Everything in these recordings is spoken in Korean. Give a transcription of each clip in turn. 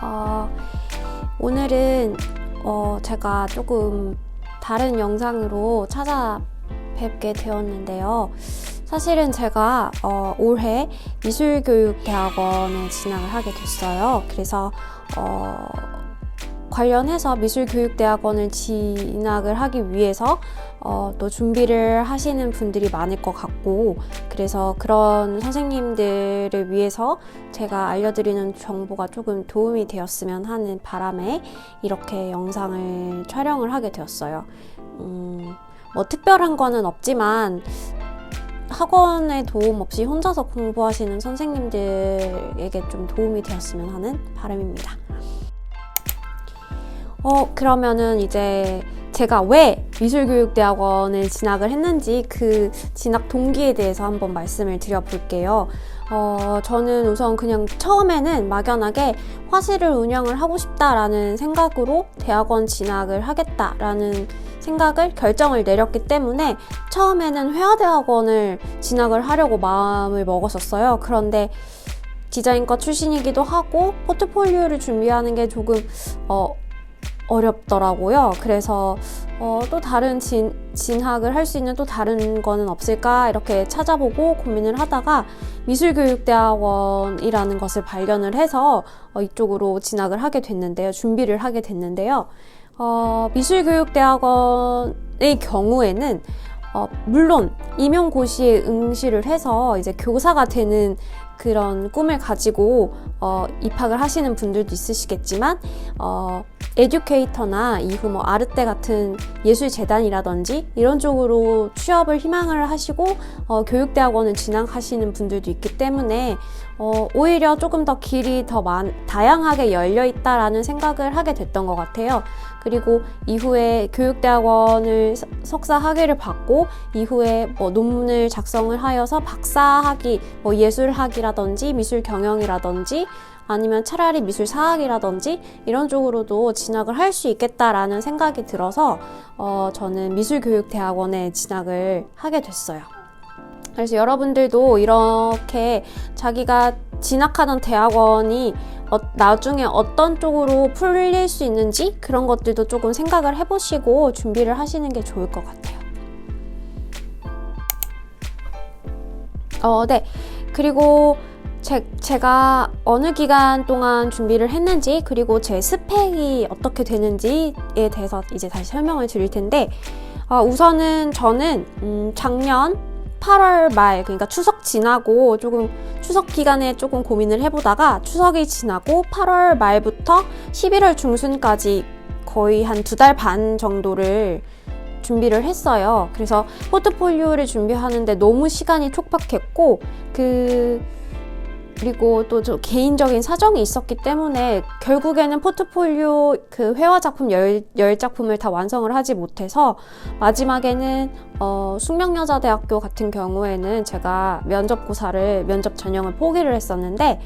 어, 오늘은 제가 조금 다른 영상으로 찾아뵙게 되었는데요. 사실은 제가 올해 미술교육대학원에 진학을 하게 됐어요. 그래서 관련해서 미술교육대학원을 진학을 하기 위해서 또 준비를 하시는 분들이 많을 것 같고, 그래서 그런 선생님들을 위해서 제가 알려드리는 정보가 조금 도움이 되었으면 하는 바람에 이렇게 영상을 촬영을 하게 되었어요. 뭐 특별한 거는 없지만 학원의 도움 없이 혼자서 공부하시는 선생님들에게 좀 도움이 되었으면 하는 바람입니다. 그러면은 이제 제가 왜 미술교육대학원을 진학을 했는지 그 진학 동기에 대해서 한번 말씀을 드려볼게요. 저는 우선 그냥 처음에는 막연하게 화실을 운영을 하고 싶다라는 생각으로 대학원 진학을 하겠다라는 생각을 결정을 내렸기 때문에 처음에는 회화대학원을 진학을 하려고 마음을 먹었었어요. 그런데 디자인과 출신이기도 하고 포트폴리오를 준비하는 게 조금 어렵더라고요. 그래서 또 다른 진학을 할 수 있는 또 다른 거는 없을까 이렇게 찾아보고 고민을 하다가 미술교육대학원이라는 것을 발견을 해서 이쪽으로 진학을 하게 됐는데요. 준비를 하게 됐는데요. 미술교육대학원의 경우에는 물론 임용고시에 응시를 해서 이제 교사가 되는 그런 꿈을 가지고 입학을 하시는 분들도 있으시겠지만 에듀케이터나 이후 뭐 아르떼 같은 예술재단이라든지 이런 쪽으로 취업을 희망을 하시고 교육대학원을 진학하시는 분들도 있기 때문에 오히려 조금 더 길이 더 다양하게 열려있다라는 생각을 하게 됐던 것 같아요. 그리고 이후에 교육대학원을 석사 학위를 받고 이후에 뭐 논문을 작성을 하여서 박사학위, 뭐 예술학이라든지 미술경영이라든지 아니면 차라리 미술사학이라든지 이런 쪽으로도 진학을 할 수 있겠다라는 생각이 들어서 저는 미술교육대학원에 진학을 하게 됐어요. 그래서 여러분들도 이렇게 자기가 진학하던 대학원이 나중에 어떤 쪽으로 풀릴 수 있는지 그런 것들도 조금 생각을 해보시고 준비를 하시는 게 좋을 것 같아요. 네. 그리고 제가 어느 기간 동안 준비를 했는지 그리고 제 스펙이 어떻게 되는지에 대해서 이제 다시 설명을 드릴 텐데 우선은 저는 작년 8월 말, 그러니까 추석 지나고 조금 추석 기간에 조금 고민을 해보다가 추석이 지나고 8월 말부터 11월 중순까지 거의 한 2달 반 정도를 준비를 했어요. 그래서 포트폴리오를 준비하는데 너무 시간이 촉박했고 그리고 또 좀 개인적인 사정이 있었기 때문에 결국에는 포트폴리오 그 회화 작품 10작품을 다 완성을 하지 못해서 마지막에는 숙명여자대학교 같은 경우에는 제가 면접 전형을 포기를 했었는데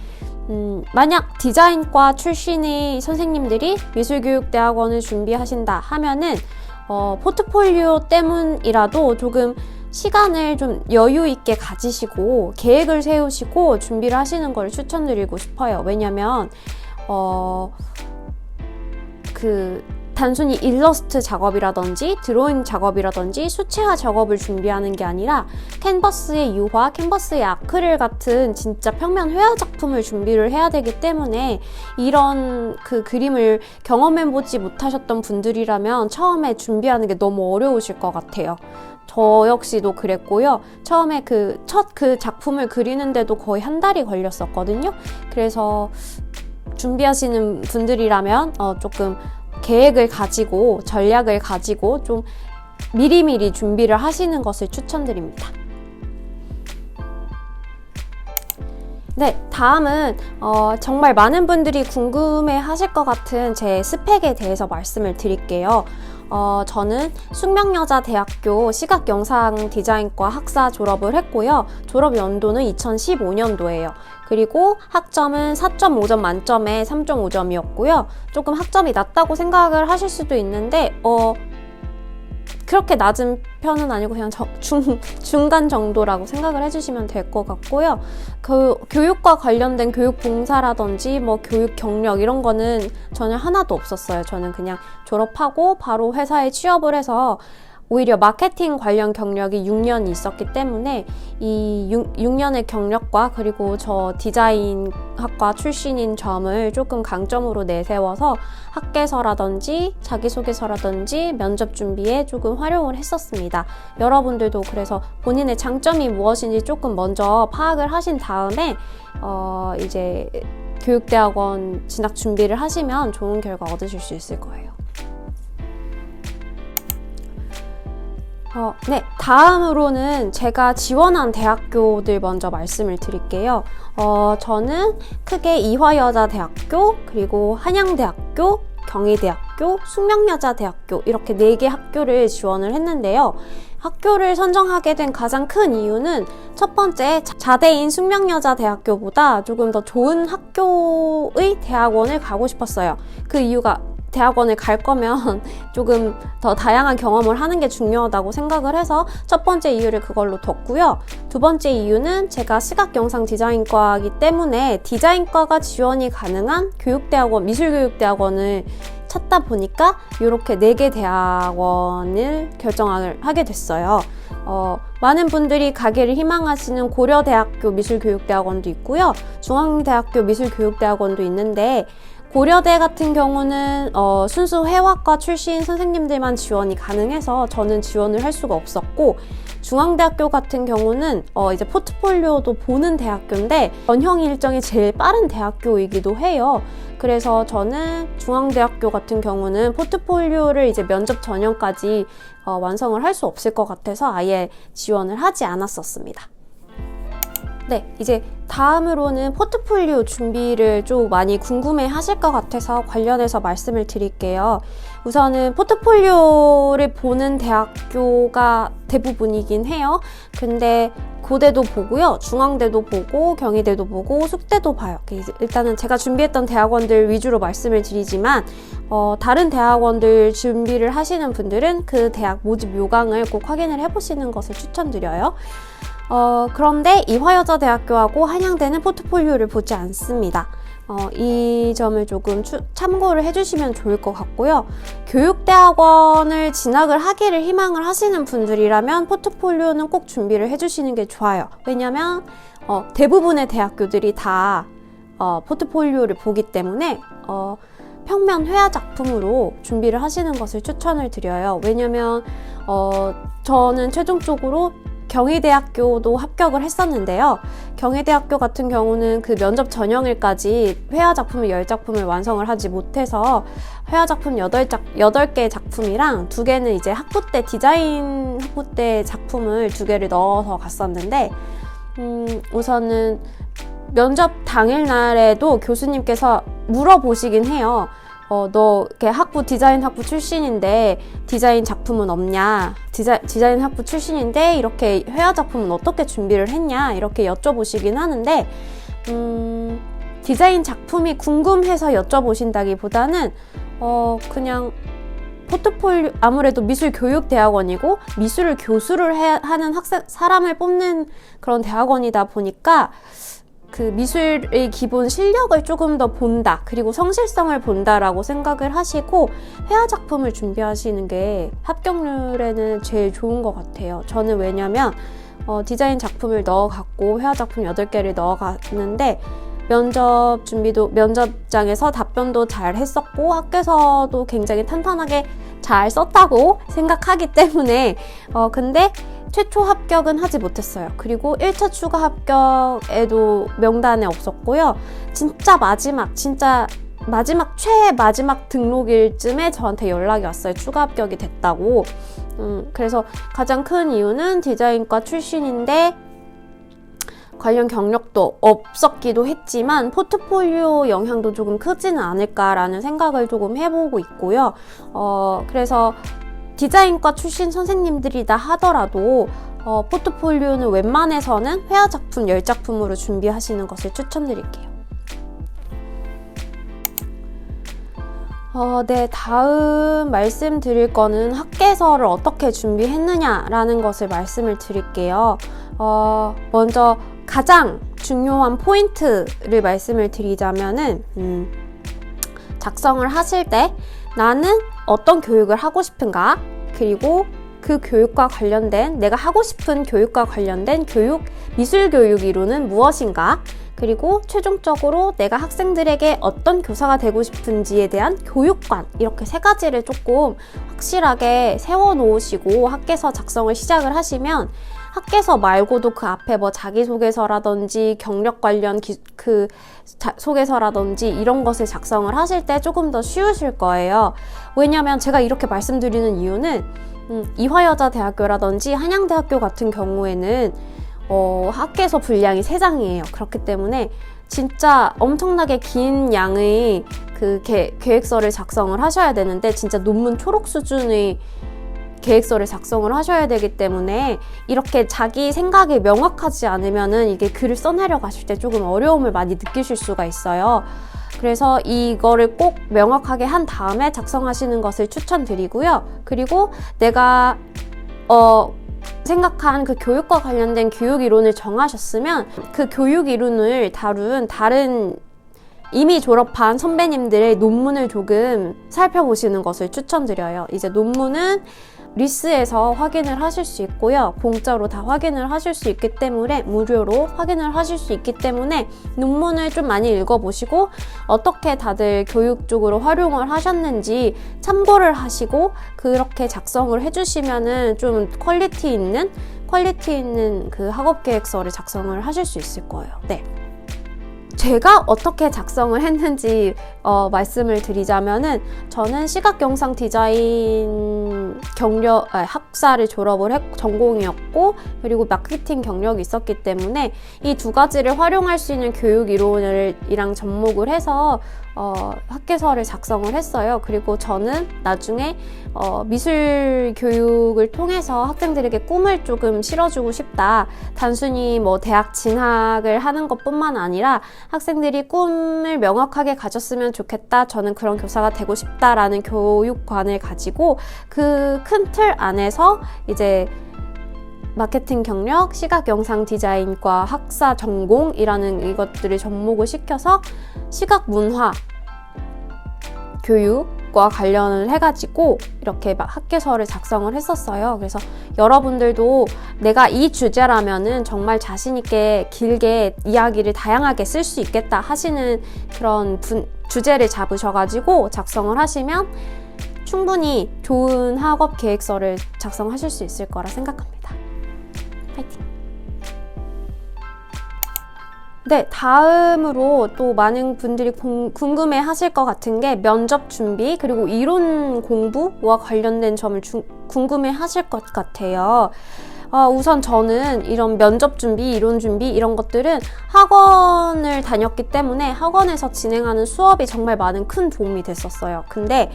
만약 디자인과 출신의 선생님들이 미술교육대학원을 준비하신다 하면은 포트폴리오 때문이라도 조금 시간을 좀 여유 있게 가지시고 계획을 세우시고 준비를 하시는 걸 추천드리고 싶어요. 왜냐면 단순히 일러스트 작업이라든지 드로잉 작업이라든지 수채화 작업을 준비하는 게 아니라 캔버스의 유화, 캔버스의 아크릴 같은 진짜 평면 회화 작품을 준비를 해야 되기 때문에 이런 그 그림을 경험해보지 못하셨던 분들이라면 처음에 준비하는 게 너무 어려우실 것 같아요. 저 역시도 그랬고요. 처음에 첫 작품을 그리는데도 거의 한 달이 걸렸었거든요. 그래서 준비하시는 분들이라면 조금 계획을 가지고 전략을 가지고 좀 미리미리 준비를 하시는 것을 추천드립니다. 네, 다음은 정말 많은 분들이 궁금해 하실 것 같은 제 스펙에 대해서 말씀을 드릴게요. 저는 숙명여자대학교 시각영상디자인과 학사 졸업을 했고요. 졸업 연도는 2015년도예요. 그리고 학점은 4.5점 만점에 3.5점이었고요. 조금 학점이 낮다고 생각을 하실 수도 있는데 그렇게 낮은 편은 아니고 그냥 중간 정도라고 생각을 해주시면 될 것 같고요. 교육과 관련된 교육 봉사라든지 뭐 교육 경력 이런 거는 전혀 하나도 없었어요. 저는 그냥 졸업하고 바로 회사에 취업을 해서 오히려 마케팅 관련 경력이 6년이 있었기 때문에 이 6년의 경력과 그리고 저 디자인학과 출신인 점을 조금 강점으로 내세워서 학계서라든지 자기소개서라든지 면접 준비에 조금 활용을 했었습니다. 여러분들도 그래서 본인의 장점이 무엇인지 조금 먼저 파악을 하신 다음에 이제 교육대학원 진학 준비를 하시면 좋은 결과 얻으실 수 있을 거예요. 네, 다음으로는 제가 지원한 대학교들 먼저 말씀을 드릴게요. 저는 크게 이화여자대학교, 그리고 한양대학교, 경희대학교, 숙명여자대학교 이렇게 4개 학교를 지원을 했는데요. 학교를 선정하게 된 가장 큰 이유는 첫 번째, 자대인 숙명여자대학교보다 조금 더 좋은 학교의 대학원을 가고 싶었어요. 그 이유가 대학원을 갈 거면 조금 더 다양한 경험을 하는 게 중요하다고 생각을 해서 첫 번째 이유를 그걸로 뒀고요. 두 번째 이유는 제가 시각영상디자인과이기 때문에 디자인과가 지원이 가능한 교육대학원, 미술교육대학원을 찾다 보니까 이렇게 4개 대학원을 결정을 하게 됐어요. 많은 분들이 가기를 희망하시는 고려대학교 미술교육대학원도 있고요. 중앙대학교 미술교육대학원도 있는데 고려대 같은 경우는 순수 회화과 출신 선생님들만 지원이 가능해서 저는 지원을 할 수가 없었고, 중앙대학교 같은 경우는 이제 포트폴리오도 보는 대학교인데 전형 일정이 제일 빠른 대학교이기도 해요. 그래서 저는 중앙대학교 같은 경우는 포트폴리오를 이제 면접 전형까지 완성을 할 수 없을 것 같아서 아예 지원을 하지 않았었습니다. 네, 이제 다음으로는 포트폴리오 준비를 좀 많이 궁금해 하실 것 같아서 관련해서 말씀을 드릴게요. 우선은 포트폴리오를 보는 대학교가 대부분이긴 해요. 근데 고대도 보고요, 중앙대도 보고, 경희대도 보고, 숙대도 봐요. 일단은 제가 준비했던 대학원들 위주로 말씀을 드리지만 다른 대학원들 준비를 하시는 분들은 그 대학 모집 요강을 꼭 확인을 해보시는 것을 추천드려요. 그런데 이화여자대학교하고 한양대는 포트폴리오를 보지 않습니다. 이 점을 조금 참고를 해주시면 좋을 것 같고요. 교육대학원을 진학을 하기를 희망을 하시는 분들이라면 포트폴리오는 꼭 준비를 해주시는 게 좋아요. 왜냐면 대부분의 대학교들이 다 포트폴리오를 보기 때문에 평면 회화 작품으로 준비를 하시는 것을 추천을 드려요. 왜냐면 저는 최종적으로 경희대학교도 합격을 했었는데요. 경희대학교 같은 경우는 그 면접 전형일까지 회화작품을 10작품을 완성을 하지 못해서 회화작품 8개 작품이랑 2개는 이제 학부 때 디자인 학부 때 작품을 2개를 넣어서 갔었는데 우선은 면접 당일날에도 교수님께서 물어보시긴 해요. 너 디자인 학부 출신인데 디자인 작품은 없냐? 디자인 학부 출신인데 이렇게 회화 작품은 어떻게 준비를 했냐? 이렇게 여쭤보시긴 하는데 디자인 작품이 궁금해서 여쭤보신다기보다는 그냥 포트폴리오, 아무래도 미술교육대학원이고 미술을 교수를 하는 사람을 뽑는 그런 대학원이다 보니까 그 미술의 기본 실력을 조금 더 본다, 그리고 성실성을 본다라고 생각을 하시고 회화 작품을 준비하시는 게 합격률에는 제일 좋은 것 같아요. 저는 왜냐면 디자인 작품을 넣어갔고 회화 작품 8개를 넣어갔는데 면접장에서 답변도 잘 했었고 학교에서도 굉장히 탄탄하게 잘 썼다고 생각하기 때문에 근데 최초 합격은 하지 못했어요. 그리고 1차 추가 합격에도 명단에 없었고요. 진짜 마지막 최마지막 등록일쯤에 저한테 연락이 왔어요. 추가 합격이 됐다고. 그래서 가장 큰 이유는 디자인과 출신인데 관련 경력도 없었기도 했지만 포트폴리오 영향도 조금 크지는 않을까라는 생각을 조금 해보고 있고요. 그래서 디자인과 출신 선생님들이다 하더라도 포트폴리오는 웬만해서는 회화 작품 10작품으로 준비하시는 것을 추천드릴게요. 네, 다음 말씀드릴 거는 학계서를 어떻게 준비했느냐라는 것을 말씀을 드릴게요. 먼저 가장 중요한 포인트를 말씀을 드리자면은, 작성을 하실 때 나는 어떤 교육을 하고 싶은가? 그리고 그 교육과 관련된, 내가 하고 싶은 교육과 관련된 미술 교육 이론은 무엇인가? 그리고 최종적으로 내가 학생들에게 어떤 교사가 되고 싶은지에 대한 교육관, 이렇게 세 가지를 조금 확실하게 세워놓으시고 학계서 작성을 시작을 하시면, 학계서 말고도 그 앞에 뭐 자기소개서라든지 경력 관련 소개서라든지 이런 것을 작성을 하실 때 조금 더 쉬우실 거예요. 왜냐면 제가 이렇게 말씀드리는 이유는 이화여자대학교라든지 한양대학교 같은 경우에는 학계서 분량이 3장이에요. 그렇기 때문에 진짜 엄청나게 긴 양의 그 계획서를 작성을 하셔야 되는데, 진짜 논문 초록 수준의 계획서를 작성을 하셔야 되기 때문에 이렇게 자기 생각이 명확하지 않으면은 이게 글을 써내려 가실 때 조금 어려움을 많이 느끼실 수가 있어요. 그래서 이거를 꼭 명확하게 한 다음에 작성하시는 것을 추천드리고요. 그리고 내가 생각한 그 교육과 관련된 교육 이론을 정하셨으면 그 교육 이론을 다룬 다른 이미 졸업한 선배님들의 논문을 조금 살펴보시는 것을 추천드려요. 이제 논문은 리스에서 확인을 하실 수 있고요. 공짜로 다 확인을 하실 수 있기 때문에, 무료로 확인을 하실 수 있기 때문에 논문을 좀 많이 읽어보시고 어떻게 다들 교육 쪽으로 활용을 하셨는지 참고를 하시고 그렇게 작성을 해주시면은 좀 퀄리티 있는 그 학업계획서를 작성을 하실 수 있을 거예요. 네. 제가 어떻게 작성을 했는지 말씀을 드리자면은, 저는 시각영상 디자인 학사를 졸업을 전공이었고, 그리고 마케팅 경력이 있었기 때문에 이 두 가지를 활용할 수 있는 교육 이론이랑 접목을 해서 학계서를 작성을 했어요. 그리고 저는 나중에 미술 교육을 통해서 학생들에게 꿈을 조금 실어주고 싶다. 단순히 뭐 대학 진학을 하는 것뿐만 아니라 학생들이 꿈을 명확하게 가졌으면 좋겠다. 저는 그런 교사가 되고 싶다라는 교육관을 가지고 그 큰 틀 안에서 이제 마케팅 경력, 시각 영상 디자인과 학사 전공이라는 이것들을 접목을 시켜서 시각 문화 교육과 관련을 해가지고 이렇게 막 학계서를 작성을 했었어요. 그래서 여러분들도 내가 이 주제라면은 정말 자신있게 길게 이야기를 다양하게 쓸 수 있겠다 하시는 그런 주제를 잡으셔가지고 작성을 하시면 충분히 좋은 학업 계획서를 작성하실 수 있을 거라 생각합니다. 파이팅! 네, 다음으로 또 많은 분들이 궁금해 하실 것 같은 게 면접 준비 그리고 이론 공부와 관련된 점을 궁금해 하실 것 같아요. 우선 저는 이런 면접 준비, 이론 준비 이런 것들은 학원을 다녔기 때문에 학원에서 진행하는 수업이 정말 많은 큰 도움이 됐었어요. 근데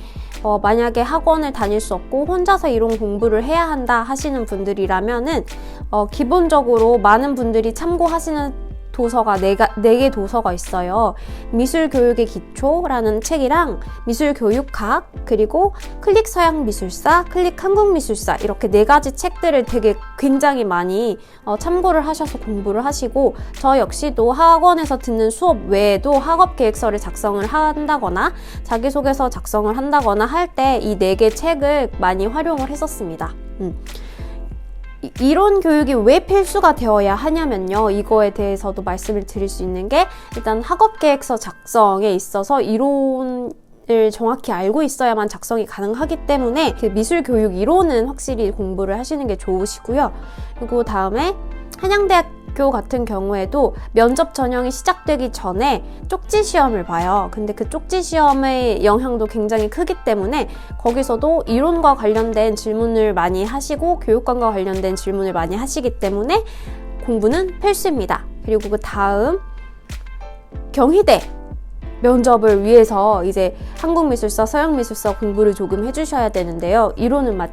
만약에 학원을 다닐 수 없고 혼자서 이론 공부를 해야 한다 하시는 분들이라면은 기본적으로 많은 분들이 참고하시는 도서가 4개 도서가 있어요. 미술교육의 기초라는 책이랑 미술교육학, 그리고 클릭 서양미술사, 클릭 한국미술사 이렇게 4가지 책들을 되게 굉장히 많이 참고를 하셔서 공부를 하시고, 저 역시도 학원에서 듣는 수업 외에도 학업계획서를 작성을 한다거나 자기소개서 작성을 한다거나 할 때 이 4개 책을 많이 활용을 했었습니다. 이론 교육이 왜 필수가 되어야 하냐면요, 이거에 대해서도 말씀을 드릴 수 있는 게, 일단 학업계획서 작성에 있어서 이론을 정확히 알고 있어야만 작성이 가능하기 때문에 그 미술교육 이론은 확실히 공부를 하시는 게 좋으시고요. 그리고 다음에 한양대학교 같은 경우에도 면접 전형이 시작되기 전에 쪽지 시험을 봐요. 근데 그 쪽지 시험의 영향도 굉장히 크기 때문에 거기서도 이론과 관련된 질문을 많이 하시고 교육관과 관련된 질문을 많이 하시기 때문에 공부는 필수입니다. 그리고 그 다음 경희대 면접을 위해서 이제 한국미술사, 서양미술사 공부를 조금 해주셔야 되는데요.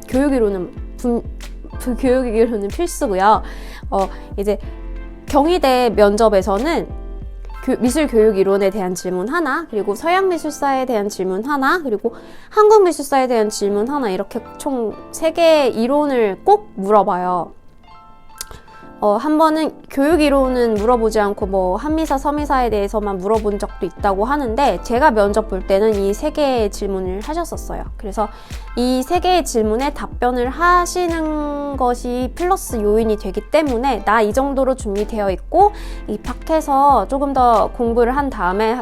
교육 이론은 필수고요. 이제 경희대 면접에서는 미술 교육 이론에 대한 질문 하나, 그리고 서양 미술사에 대한 질문 하나, 그리고 한국 미술사에 대한 질문 하나, 이렇게 총 3개의 이론을 꼭 물어봐요. 한 번은 교육 이론은 물어보지 않고 뭐 한미사, 서미사에 대해서만 물어본 적도 있다고 하는데, 제가 면접 볼 때는 이 3개의 질문을 하셨었어요. 그래서 이 3개의 질문에 답변을 하시는 것이 플러스 요인이 되기 때문에 나 이 정도로 준비되어 있고 입학해서 조금 더 공부를 한 다음에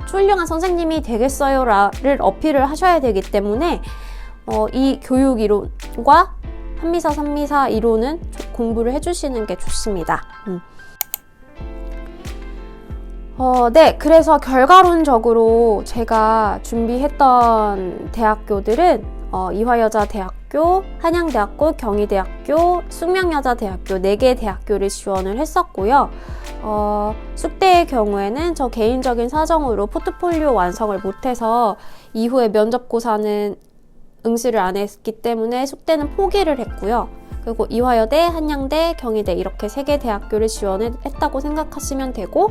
훌륭한 선생님이 되겠어요를 어필을 하셔야 되기 때문에 이 교육 이론과 한미사, 선미사 이론은 공부를 해주시는 게 좋습니다. 네, 그래서 결과론적으로 제가 준비했던 대학교들은 이화여자대학교, 한양대학교, 경희대학교, 숙명여자대학교 4개 대학교를 지원을 했었고요. 숙대의 경우에는 저 개인적인 사정으로 포트폴리오 완성을 못해서 이후에 면접고사는 응시를 안 했기 때문에 숙대는 포기를 했고요. 그리고 이화여대, 한양대, 경희대 이렇게 3개 대학교를 지원을 했다고 생각하시면 되고,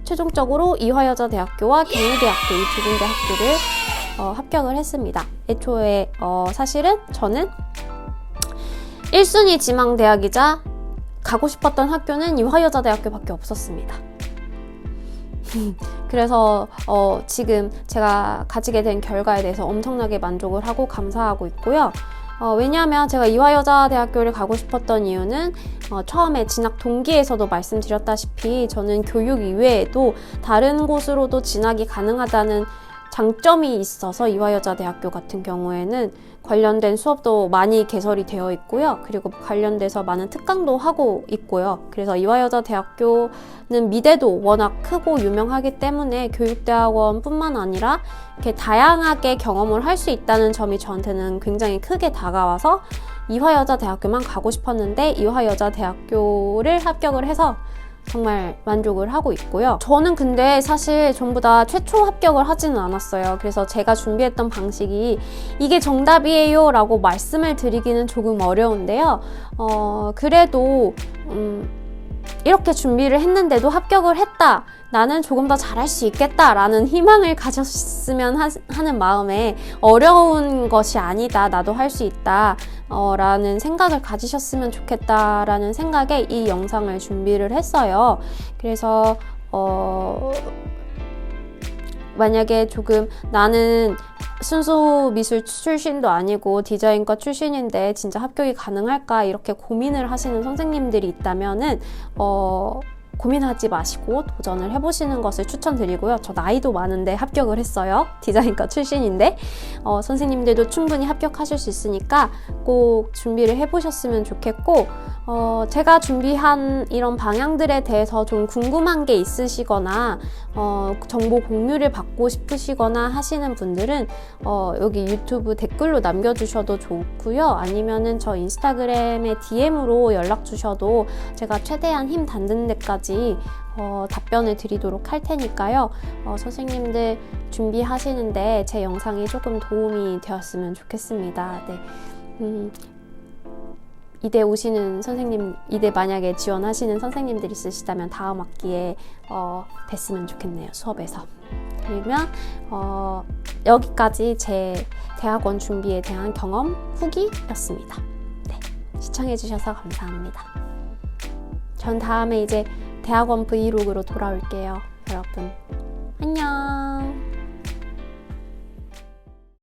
최종적으로 이화여자대학교와 경희대학교 이 2군데 학교를 합격을 했습니다. 애초에 사실은 저는 1순위 지망대학이자 가고 싶었던 학교는 이화여자대학교밖에 없었습니다. 그래서 지금 제가 가지게 된 결과에 대해서 엄청나게 만족을 하고 감사하고 있고요. 왜냐하면 제가 이화여자대학교를 가고 싶었던 이유는 처음에 진학 동기에서도 말씀드렸다시피 저는 교육 이외에도 다른 곳으로도 진학이 가능하다는 장점이 있어서 이화여자대학교 같은 경우에는 관련된 수업도 많이 개설이 되어 있고요. 그리고 관련돼서 많은 특강도 하고 있고요. 그래서 이화여자대학교는 미대도 워낙 크고 유명하기 때문에 교육대학원뿐만 아니라 이렇게 다양하게 경험을 할 수 있다는 점이 저한테는 굉장히 크게 다가와서 이화여자대학교만 가고 싶었는데 이화여자대학교를 합격을 해서 정말 만족을 하고 있고요. 저는 근데 사실 전부 다 최초 합격을 하지는 않았어요. 그래서 제가 준비했던 방식이 이게 정답이에요 라고 말씀을 드리기는 조금 어려운데요. 그래도 이렇게 준비를 했는데도 합격을 했다. 나는 조금 더 잘할 수 있겠다 라는 희망을 가졌으면 하는 마음에 어려운 것이 아니다. 나도 할 수 있다. 라는 생각을 가지셨으면 좋겠다라는 생각에 이 영상을 준비를 했어요. 그래서 만약에 조금 나는 순수 미술 출신도 아니고 디자인과 출신인데 진짜 합격이 가능할까 이렇게 고민을 하시는 선생님들이 있다면은 고민하지 마시고 도전을 해보시는 것을 추천드리고요. 저 나이도 많은데 합격을 했어요. 디자인과 출신인데 선생님들도 충분히 합격하실 수 있으니까 꼭 준비를 해보셨으면 좋겠고, 제가 준비한 이런 방향들에 대해서 좀 궁금한 게 있으시거나 정보 공유를 받고 싶으시거나 하시는 분들은 여기 유튜브 댓글로 남겨주셔도 좋고요. 아니면은 저 인스타그램에 DM으로 연락 주셔도 제가 최대한 힘 닿는 데까지 답변을 드리도록 할 테니까요. 선생님들 준비하시는데 제 영상이 조금 도움이 되었으면 좋겠습니다. 네. 이대 오시는 선생님, 이대 만약에 지원하시는 선생님들 있으시다면 다음 학기에 뵀으면 좋겠네요. 수업에서. 그러면 여기까지 제 대학원 준비에 대한 경험 후기였습니다. 네. 시청해주셔서 감사합니다. 전 다음에 이제 대학원 브이로그로 돌아올게요. 여러분 안녕.